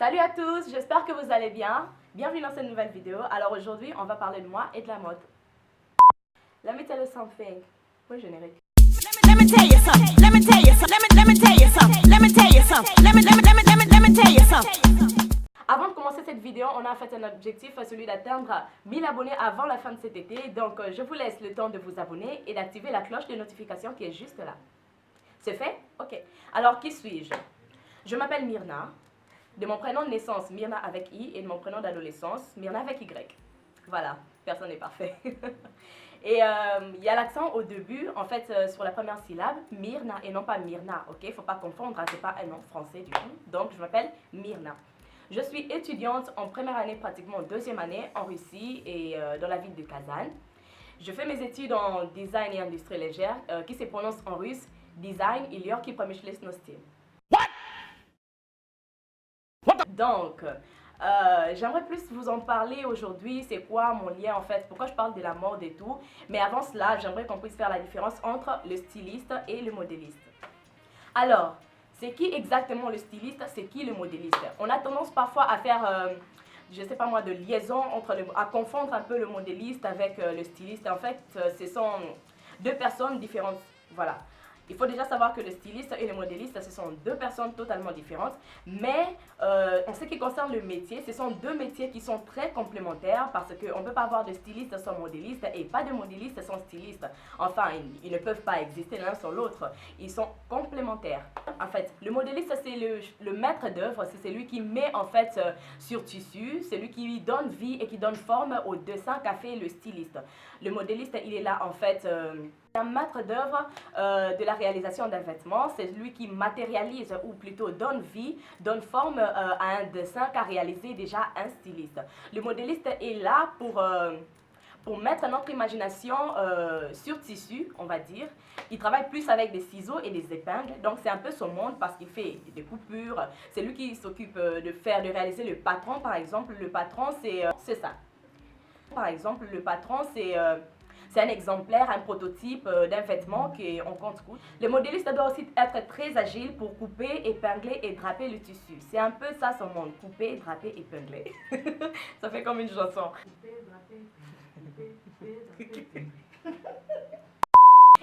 Salut à tous, j'espère que vous allez bien. Bienvenue dans cette nouvelle vidéo. Alors aujourd'hui, on va parler de moi et de la mode. Let me tell you something. Oui, générique. Let me tell you something. Let me tell you something. Let me tell you something. Let me tell you something. Let me tell you something. Avant de commencer cette vidéo, on a fait un objectif, celui d'atteindre 1000 abonnés avant la fin de cet été. Donc, je vous laisse le temps de vous abonner et d'activer la cloche de notification qui est juste là. C'est fait? Ok. Alors, qui suis-je? Je m'appelle Myrna. De mon prénom de naissance, Myrna avec I, et de mon prénom d'adolescence, Myrna avec Y. Voilà, personne n'est parfait. Et il y a l'accent au début, en fait, sur la première syllabe, Myrna, et non pas Myrna, ok? Il ne faut pas confondre, hein, c'est pas un nom français du tout. Donc, je m'appelle Myrna. Je suis étudiante en première année, pratiquement en deuxième année, en Russie et dans la ville de Kazan. Je fais mes études en design et industrie légère, qui se prononce en russe, design и легкие промышленности. Donc, j'aimerais plus vous en parler aujourd'hui, c'est quoi mon lien en fait, pourquoi je parle de la mode et tout. Mais avant cela, j'aimerais qu'on puisse faire la différence entre le styliste et le modéliste. Alors, c'est qui exactement le styliste, c'est qui le modéliste? On a tendance parfois à faire, je sais pas moi, de liaison, à confondre un peu le modéliste avec le styliste. En fait, ce sont deux personnes différentes, voilà. Il faut déjà savoir que le styliste et le modéliste, ce sont deux personnes totalement différentes. Mais en ce qui concerne le métier, ce sont deux métiers qui sont très complémentaires parce qu'on ne peut pas avoir de styliste sans modéliste et pas de modéliste sans styliste. Enfin, ils ne peuvent pas exister l'un sans l'autre. Ils sont complémentaires. En fait, le modéliste, c'est le maître d'œuvre. C'est celui qui met en fait sur tissu, celui qui lui donne vie et qui donne forme au dessin qu'a fait le styliste. Le modéliste, il est là en fait... un maître d'œuvre de la réalisation d'un vêtement, c'est lui qui matérialise ou plutôt donne vie, donne forme à un dessin qu'a réalisé déjà un styliste. Le modéliste est là pour mettre notre imagination sur tissu, on va dire. Il travaille plus avec des ciseaux et des épingles, donc c'est un peu son monde parce qu'il fait des coupures. C'est lui qui s'occupe de réaliser le patron, par exemple. Le patron, c'est ça. Par exemple, le patron, c'est un exemplaire, un prototype d'un vêtement qu'on compte coudre. Le modéliste doit aussi être très agile pour couper, épingler et draper le tissu. C'est un peu ça son monde, couper, draper, épingler. Ça fait comme une chanson. Couper, draper.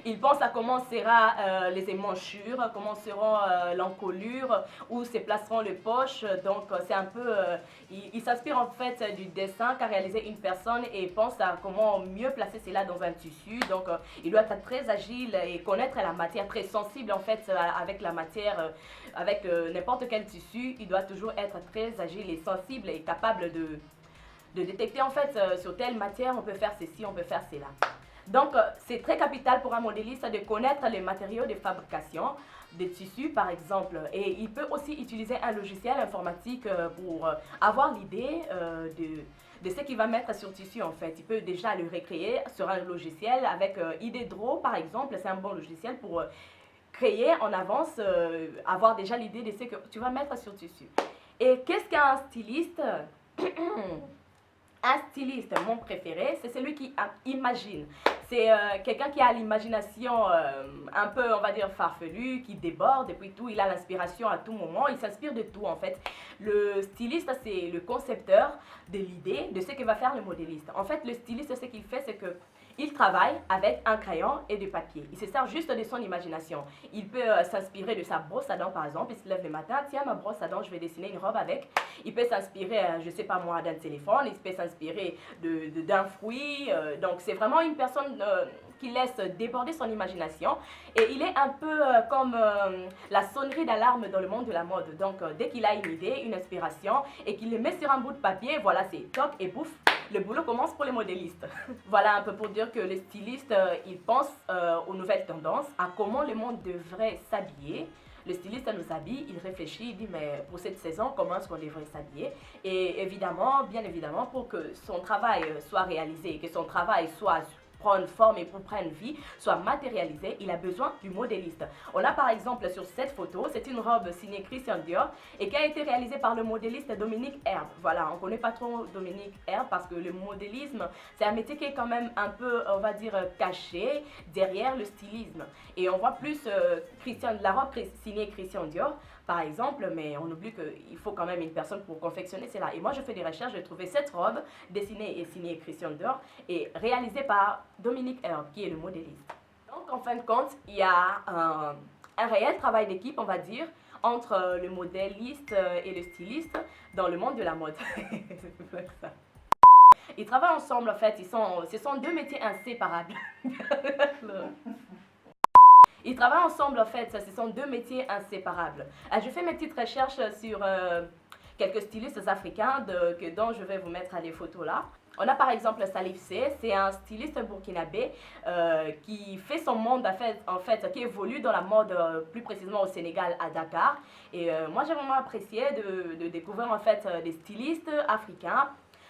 Il pense à comment sera les émanchures, comment sera l'encolure, où se placeront les poches. Donc c'est un peu, il s'inspire en fait du dessin qu'a réalisé une personne et pense à comment mieux placer cela dans un tissu. Donc il doit être très agile et connaître la matière, très sensible en fait avec la matière, avec n'importe quel tissu. Il doit toujours être très agile et sensible et capable de détecter en fait sur telle matière on peut faire ceci, on peut faire cela. Donc, c'est très capital pour un modéliste de connaître les matériaux de fabrication des tissus, par exemple. Et il peut aussi utiliser un logiciel informatique pour avoir l'idée de ce qu'il va mettre sur tissu, en fait. Il peut déjà le recréer sur un logiciel avec IDEDRAW, par exemple. C'est un bon logiciel pour créer en avance, avoir déjà l'idée de ce que tu vas mettre sur tissu. Et qu'est-ce qu'un styliste? Un styliste, mon préféré, c'est celui qui imagine. C'est quelqu'un qui a l'imagination un peu, on va dire, farfelue, qui déborde et puis tout. Il a l'inspiration à tout moment. Il s'inspire de tout, en fait. Le styliste, c'est le concepteur de l'idée de ce que va faire le modéliste. En fait, le styliste, ce qu'il fait, c'est que il travaille avec un crayon et du papier. Il se sert juste de son imagination. Il peut s'inspirer de sa brosse à dents, par exemple. Il se lève le matin, tiens, ma brosse à dents, je vais dessiner une robe avec. Il peut s'inspirer, je sais pas moi, d'un téléphone. Il peut s'inspirer d'un fruit. Donc, c'est vraiment une personne qui laisse déborder son imagination. Et il est un peu comme la sonnerie d'alarme dans le monde de la mode. Donc, dès qu'il a une idée, une inspiration, et qu'il le met sur un bout de papier, voilà, c'est toc et bouffe. Le boulot commence pour les modélistes. Voilà un peu pour dire que les stylistes, ils pensent aux nouvelles tendances, à comment le monde devrait s'habiller. Le styliste nous habille, il réfléchit, il dit mais pour cette saison, comment est-ce qu'on devrait s'habiller? Et évidemment, bien évidemment, pour que son travail soit réalisé, que son travail soit prendre forme et pour prendre vie, soit matérialisé, il a besoin du modéliste. On a par exemple sur cette photo, c'est une robe signée Christian Dior et qui a été réalisée par le modéliste Dominique Herbe. Voilà, on ne connaît pas trop Dominique Herbe parce que le modélisme, c'est un métier qui est quand même un peu, on va dire, caché derrière le stylisme. Et on voit plus la robe signée Christian Dior par exemple, mais on oublie qu'il faut quand même une personne pour confectionner cela. Et moi, je fais des recherches, j'ai trouvé cette robe dessinée et signée Christian Dior et réalisée par Dominique Herbe, qui est le modéliste. Donc, en fin de compte, il y a un réel travail d'équipe, on va dire, entre le modéliste et le styliste dans le monde de la mode. C'est plus que ça. Ils travaillent ensemble, en fait, ce sont deux métiers inséparables. Ils travaillent ensemble, en fait, ce sont deux métiers inséparables. Je fais mes petites recherches sur quelques stylistes africains dont je vais vous mettre des photos là. On a par exemple Salif C, c'est un styliste burkinabé qui fait son monde en fait, qui évolue dans la mode plus précisément au Sénégal, à Dakar. Et moi j'ai vraiment apprécié de découvrir en fait des stylistes africains.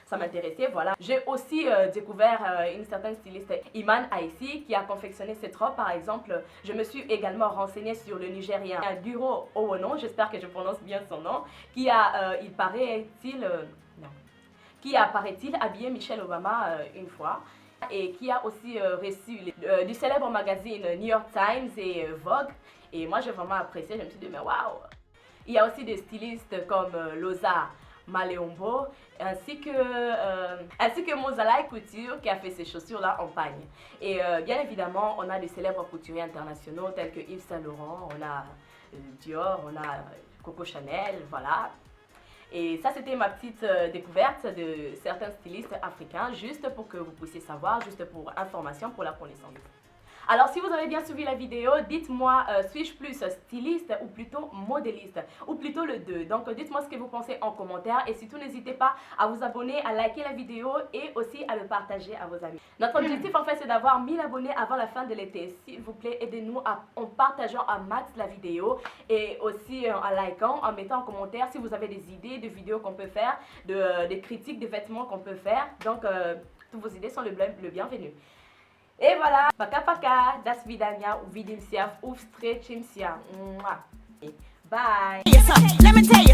Ça m'intéressait, voilà. J'ai aussi découvert une certaine styliste, Iman Aïssi, qui a confectionné cette robe, par exemple. Je me suis également renseignée sur le Nigérien Duro Owono, j'espère que je prononce bien son nom, qui a, qui a, paraît-il, habillé Michelle Obama une fois. Et qui a aussi reçu du célèbre magazine New York Times et Vogue. Et moi, j'ai vraiment apprécié, je me suis dit, mais waouh! Il y a aussi des stylistes comme Loza Maleombo, ainsi que Mozalai Couture qui a fait ces chaussures-là en pagne. Et bien évidemment, on a des célèbres couturiers internationaux tels que Yves Saint Laurent, on a Dior, on a Coco Chanel, voilà. Et ça, c'était ma petite découverte de certains stylistes africains, juste pour que vous puissiez savoir, juste pour information, pour la connaissance. Alors, si vous avez bien suivi la vidéo, dites-moi, suis-je plus styliste ou plutôt modéliste, ou plutôt le deux. Donc, dites-moi ce que vous pensez en commentaire et surtout, n'hésitez pas à vous abonner, à liker la vidéo et aussi à le partager à vos amis. Notre objectif, en fait, c'est d'avoir 1000 abonnés avant la fin de l'été. S'il vous plaît, aidez-nous en partageant un max la vidéo et aussi en likant, en mettant en commentaire si vous avez des idées de vidéos qu'on peut faire, des critiques de vêtements qu'on peut faire. Donc, toutes vos idées sont le bienvenu. Et voilà, paka paka, das vidania, uvidimsia, ufstrechimsia. Bye. Let me tell you